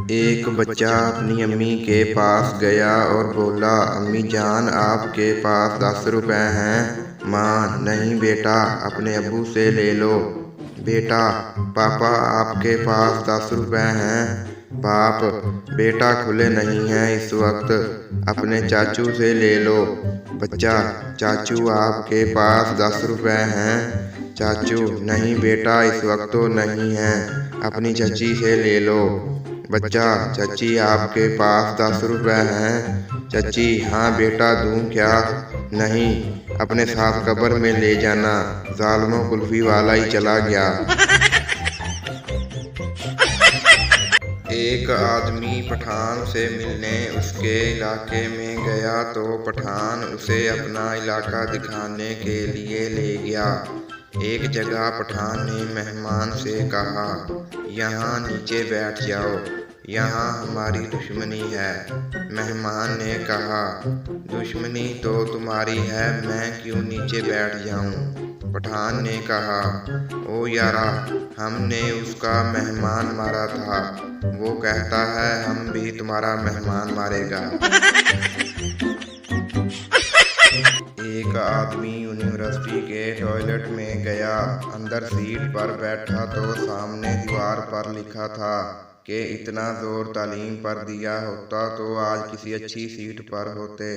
एक बच्चा अपनी अम्मी के पास गया और बोला, अम्मी जान आपके पास 10 रुपए हैं। माँ, नहीं बेटा, अपने अब्बू से ले लो। बेटा, पापा आपके पास 10 रुपए हैं। बाप, बेटा खुले नहीं हैं इस वक्त, अपने चाचू से ले लो। बच्चा, चाचू आपके पास 10 रुपए हैं। चाचू, नहीं बेटा इस वक्त तो नहीं है, अपनी चाची से ले लो। बच्चा, चाची आपके पास 10 रुपए हैं। चाची, हाँ बेटा दूं क्या? नहीं, अपने साथ कब्र में ले जाना। जालिमों कुल्फी वाला ही चला गया। एक आदमी पठान से मिलने उसके इलाके में गया तो पठान उसे अपना इलाका दिखाने के लिए ले गया। एक जगह पठान ने मेहमान से कहा, यहाँ नीचे बैठ जाओ, यहाँ हमारी दुश्मनी है। मेहमान ने कहा, दुश्मनी तो तुम्हारी है, मैं क्यों नीचे बैठ जाऊं? पठान ने कहा, ओ यारा, हमने उसका मेहमान मारा था, वो कहता है हम भी तुम्हारा मेहमान मारेगा। एक आदमी यूनिवर्सिटी के टॉयलेट में गया, अंदर सीट पर बैठा तो सामने दीवार पर लिखा था कि इतना जोर तालीम पर दिया होता तो आज किसी अच्छी सीट पर होते।